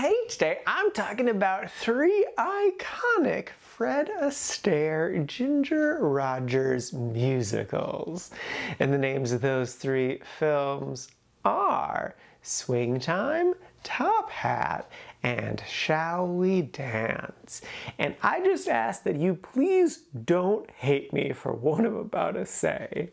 Hey, today I'm talking about three iconic Fred Astaire Ginger Rogers musicals. And the names of those three films are Swing Time, Top Hat, and Shall We Dance? And I just ask that you please don't hate me for what I'm about to say.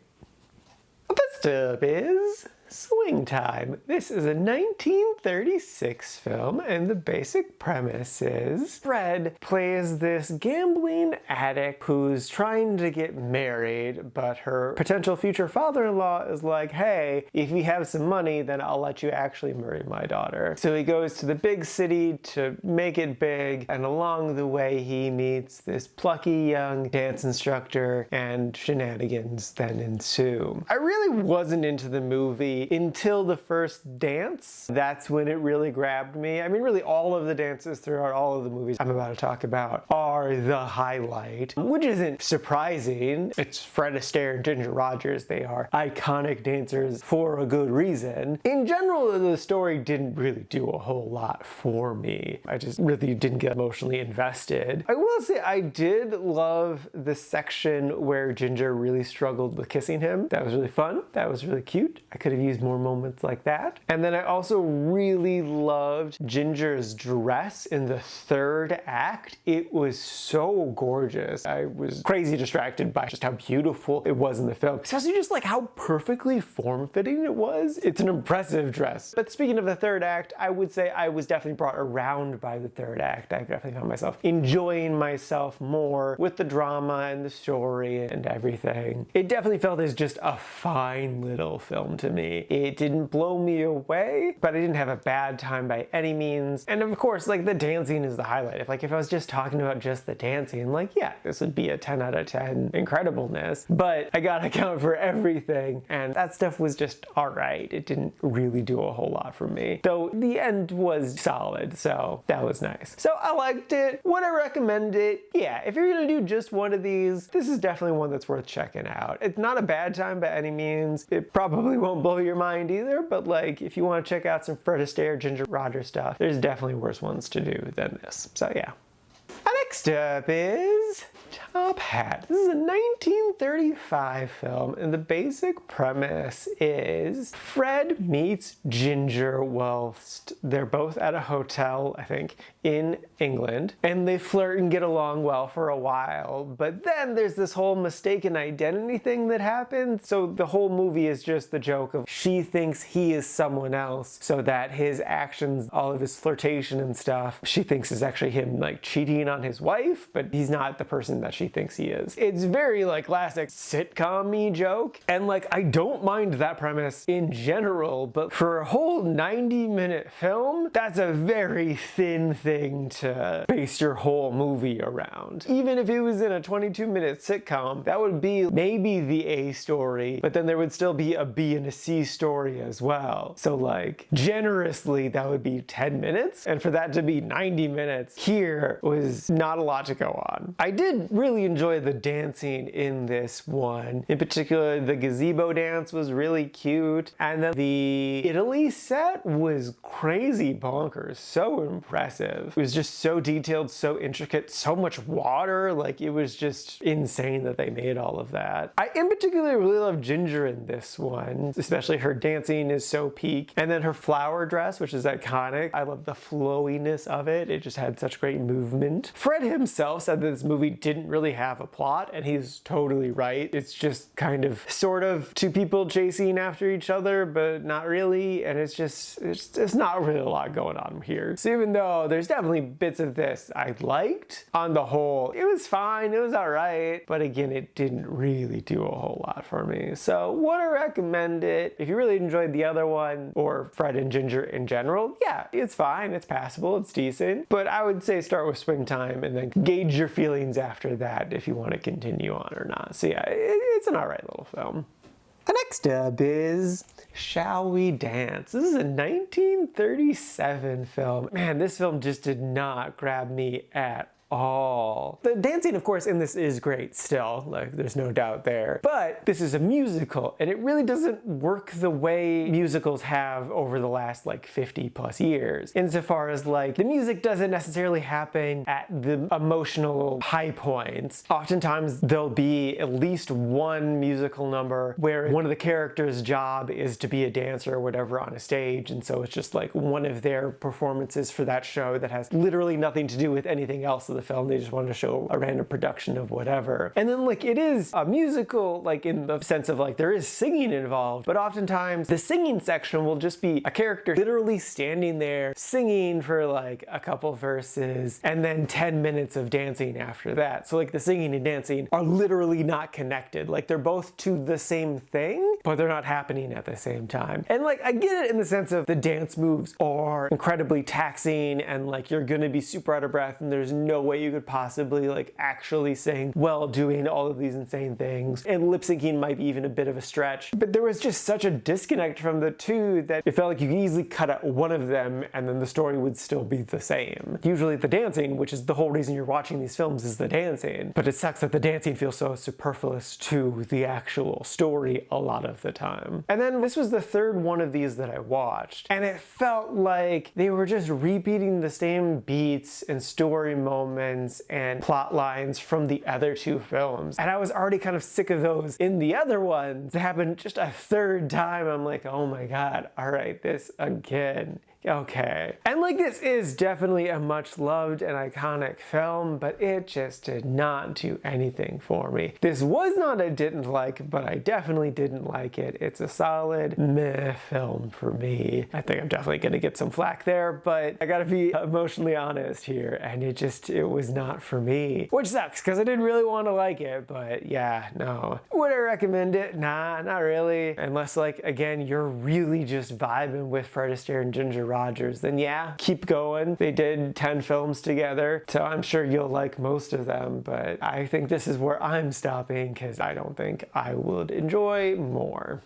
First up is Swing Time. This is a 1936 film, and the basic premise is Fred plays this gambling addict who's trying to get married, but her potential future father-in-law is like, hey, if you have some money, then I'll let you actually marry my daughter. So he goes to the big city to make it big, and along the way he meets this plucky young dance instructor, and shenanigans then ensue. I really wasn't into the movie until the first dance. That's when it really grabbed me. I mean, really all of the dances throughout all of the movies I'm about to talk about are the highlight, which isn't surprising. It's Fred Astaire and Ginger Rogers. They are iconic dancers for a good reason. In general, the story didn't really do a whole lot for me. I just really didn't get emotionally invested. I will say I did love the section where Ginger really struggled with kissing him. That was really fun. That was really cute. I could have used more moments like that. And then I also really loved Ginger's dress in the third act. It was so gorgeous. I was crazy distracted by just how beautiful it was in the film. Especially just like how perfectly form-fitting it was. It's an impressive dress. But speaking of the third act, I would say I was definitely brought around by the third act. I definitely found myself enjoying myself more with the drama and the story and everything. It definitely felt as just a fine little film to me. It didn't blow me away, but I didn't have a bad time by any means. And of course, like, the dancing is the highlight. If I was just talking about just the dancing, like, yeah, this would be a 10 out of 10 incredibleness, but I gotta account for everything, and that stuff was just alright. It didn't really do a whole lot for me, though the end was solid, so that was nice. So I liked it. Would I recommend it? Yeah, if you're gonna do just one of these, this is definitely one that's worth checking out. It's not a bad time by any means. It probably won't blow your mind either, but like, if you want to check out some Fred Astaire, Ginger Rogers stuff, there's definitely worse ones to do than this. So yeah. Next up is Top Hat. This is a 1935 film, and the basic premise is Fred meets Ginger whilst they're both at a hotel, I think, in England, and they flirt and get along well for a while, but then there's this whole mistaken identity thing that happens, so the whole movie is just the joke of she thinks he is someone else, so that his actions, all of his flirtation and stuff, she thinks is actually him like cheating on his wife, but he's not the person that she thinks he is. It's very like classic sitcom-y joke, and like, I don't mind that premise in general, but for a whole 90-minute film, that's a very thin thing to base your whole movie around. Even if it was in a 22-minute sitcom, that would be maybe the A story, but then there would still be a B and a C story as well. So like, generously, that would be 10 minutes, and for that to be 90 minutes here was not a lot to go on. I did really enjoy the dancing in this one. In particular, the gazebo dance was really cute, and then the Italy set was crazy bonkers, so impressive. It was just so detailed, so intricate, so much water, like it was just insane that they made all of that. I in particular really love Ginger in this one, especially her dancing is so peak, and then her flower dress, which is iconic. I love the flowiness of it. It just had such great movement. Fred himself said that this movie didn't really have a plot, and he's totally right. It's just kind of sort of two people chasing after each other, but not really, and it's not really a lot going on here. So even though there's definitely bits of this I liked, on the whole, it was fine, it was alright, but again, it didn't really do a whole lot for me. So would I recommend it? If you really enjoyed the other one, or Fred and Ginger in general, yeah, it's fine, it's passable, it's decent, but I would say start with Swing Time and then gauge your feelings after that if you want to continue on or not. So yeah, it's an alright little film. Next up is Shall We Dance? This is a 1937 film. Man, this film just did not grab me at all. The dancing, of course, in this is great still, like there's no doubt there. But this is a musical, and it really doesn't work the way musicals have over the last like 50 plus years. Insofar as like the music doesn't necessarily happen at the emotional high points. Oftentimes there'll be at least one musical number where one of the characters' job is to be a dancer or whatever on a stage, and so it's just like one of their performances for that show that has literally nothing to do with anything else of the film. They just wanted to show a random production of whatever. And then like it is a musical like in the sense of like there is singing involved, but oftentimes the singing section will just be a character literally standing there singing for like a couple verses and then 10 minutes of dancing after that. So like the singing and dancing are literally not connected. Like they're both to the same thing, but they're not happening at the same time. And like I get it in the sense of the dance moves are incredibly taxing and like you're gonna be super out of breath and there's no way you could possibly like actually sing while doing all of these insane things. And lip syncing might be even a bit of a stretch. But there was just such a disconnect from the two that it felt like you could easily cut out one of them and then the story would still be the same. Usually the dancing, which is the whole reason you're watching these films, is the dancing. But it sucks that the dancing feels so superfluous to the actual story a lot of the time. And then this was the third one of these that I watched, and it felt like they were just repeating the same beats and story moments and plot lines from the other two films. And I was already kind of sick of those in the other ones. It happened just a third time. I'm like, oh my god, all right, this again. Okay. And like this is definitely a much loved and iconic film, but it just did not do anything for me. This was not a didn't like, but I definitely didn't like it. It's a solid meh film for me. I think I'm definitely gonna get some flack there, but I gotta be emotionally honest here, and it was not for me. Which sucks, because I didn't really want to like it, but yeah, no. Would I recommend it? Nah, not really. Unless like, again, you're really just vibing with Fred Astaire and Ginger Rogers, then yeah, keep going. They did 10 films together, so I'm sure you'll like most of them, but I think this is where I'm stopping because I don't think I would enjoy more.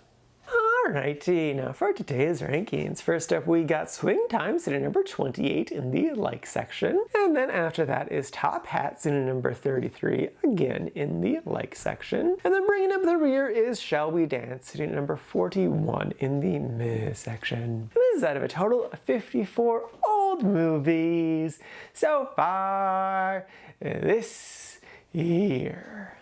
Alrighty, now for today's rankings. First up, we got Swing Time, sitting at number 28 in the like section. And then after that is Top Hat, sitting at number 33, again in the like section. And then bringing up the rear is Shall We Dance, sitting at number 41 in the meh section. And this is out of a total of 54 old movies so far this year.